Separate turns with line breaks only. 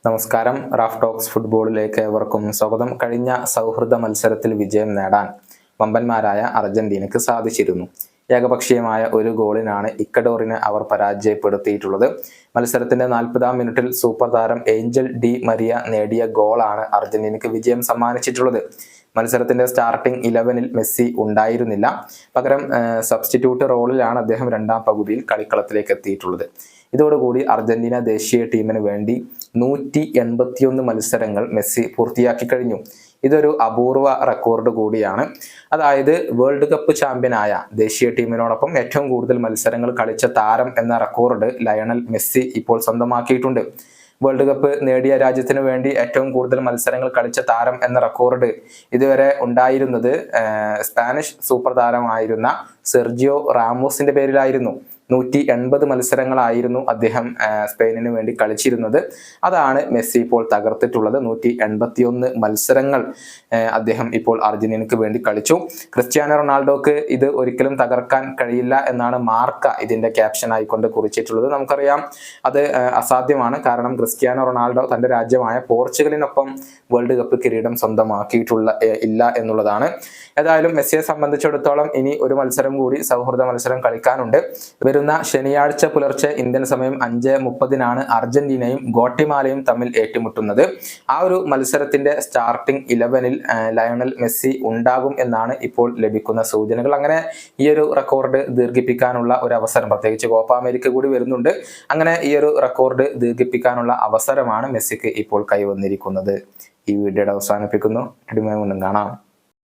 നമസ്കാരം. Raf talks ഫുട്ബോളിലേക്ക് ഏവർക്കും സ്വാഗതം. കഴിഞ്ഞ സൗഹൃദ മത്സരത്തിൽ വിജയം നേടാൻ വമ്പന്മാരായ അർജന്റീനയ്ക്ക് സാധിച്ചിരുന്നു. ഏകപക്ഷീയമായ ഒരു ഗോളിനാണ് ഇക്വഡോറിനെ അവർ പരാജയപ്പെടുത്തിയിട്ടുള്ളത്. മത്സരത്തിന്റെ 40-ാം മിനിറ്റിൽ സൂപ്പർ താരം ഏഞ്ചൽ ഡി മരിയ നേടിയ ഗോളാണ് അർജന്റീനയ്ക്ക് വിജയം സമ്മാനിച്ചിട്ടുള്ളത്. മത്സരത്തിന്റെ സ്റ്റാർട്ടിംഗ് 11-ൽ മെസ്സി ഉണ്ടായിരുന്നില്ല. പകരം സബ്സ്റ്റിറ്റ്യൂട്ട് റോളിലാണ് അദ്ദേഹം രണ്ടാം പകുതിയിൽ കളിക്കളത്തിലേക്ക് എത്തിയിട്ടുള്ളത്. ഇതോടുകൂടി അർജന്റീന ദേശീയ ടീമിന് വേണ്ടി 181 മത്സരങ്ങൾ മെസ്സി പൂർത്തിയാക്കി കഴിഞ്ഞു. ഇതൊരു അപൂർവ റെക്കോർഡ് കൂടിയാണ്. അതായത് വേൾഡ് കപ്പ് ചാമ്പ്യനായ ദേശീയ ടീമിനോടൊപ്പം ഏറ്റവും കൂടുതൽ മത്സരങ്ങൾ കളിച്ച താരം എന്ന റെക്കോർഡ് ലയണൽ മെസ്സി ഇപ്പോൾ സ്വന്തമാക്കിയിട്ടുണ്ട്. വേൾഡ് കപ്പ് നേടിയ രാജ്യത്തിന് വേണ്ടി ഏറ്റവും കൂടുതൽ മത്സരങ്ങൾ കളിച്ച താരം എന്ന റെക്കോർഡ് ഇതുവരെ ഉണ്ടായിരുന്നത് സ്പാനിഷ് സൂപ്പർ താരമായിരുന്ന സെർജിയോ റാമോസിന്റെ പേരിലായിരുന്നു. 180 മത്സരങ്ങളായിരുന്നു അദ്ദേഹം സ്പെയിനിന് വേണ്ടി കളിച്ചിരുന്നത്. അതാണ് മെസ്സി ഇപ്പോൾ തകർത്തിട്ടുള്ളത്. 181 മത്സരങ്ങൾ അദ്ദേഹം ഇപ്പോൾ അർജന്റീനയ്ക്ക് വേണ്ടി കളിച്ചു. ക്രിസ്ത്യാനോ റൊണാൾഡോക്ക് ഇത് ഒരിക്കലും തകർക്കാൻ കഴിയില്ല എന്നാണ് മാർക്ക ഇതിന്റെ ക്യാപ്ഷൻ ആയിക്കൊണ്ട് കുറിച്ചിട്ടുള്ളത്. നമുക്കറിയാം അത് അസാധ്യമാണ്. കാരണം ക്രിസ്ത്യാനോ റൊണാൾഡോ തന്റെ രാജ്യമായ പോർച്ചുഗലിനൊപ്പം വേൾഡ് കപ്പ് കിരീടം ഇല്ല എന്നുള്ളതാണ്. ഏതായാലും മെസ്സിയെ സംബന്ധിച്ചിടത്തോളം ഇനി ഒരു മത്സരം കൂടി, സൗഹൃദ മത്സരം കളിക്കാനുണ്ട്. വരുന്ന ശനിയാഴ്ച പുലർച്ചെ ഇന്ത്യൻ സമയം 5:30 അർജന്റീനയും ഗോട്ടിമാലയും തമ്മിൽ ഏറ്റുമുട്ടുന്നത്. ആ ഒരു മത്സരത്തിന്റെ സ്റ്റാർട്ടിംഗ് 11-ൽ ലയണൽ മെസ്സി ഉണ്ടാകും എന്നാണ് ഇപ്പോൾ ലഭിക്കുന്ന സൂചനകൾ. അങ്ങനെ ഈ ഒരു റെക്കോർഡ് ദീർഘിപ്പിക്കാനുള്ള ഒരു അവസരം, പ്രത്യേകിച്ച് കോപ്പ അമേരിക്ക കൂടി വരുന്നുണ്ട്. അങ്ങനെ ഈ ഒരു റെക്കോർഡ് ദീർഘിപ്പിക്കാനുള്ള അവസരമാണ് മെസ്സിക്ക് ഇപ്പോൾ കൈവന്നിരിക്കുന്നത്. ഈ വീഡിയോയുടെ അവസാനിപ്പിക്കുന്നു. വീണ്ടും കാണാം.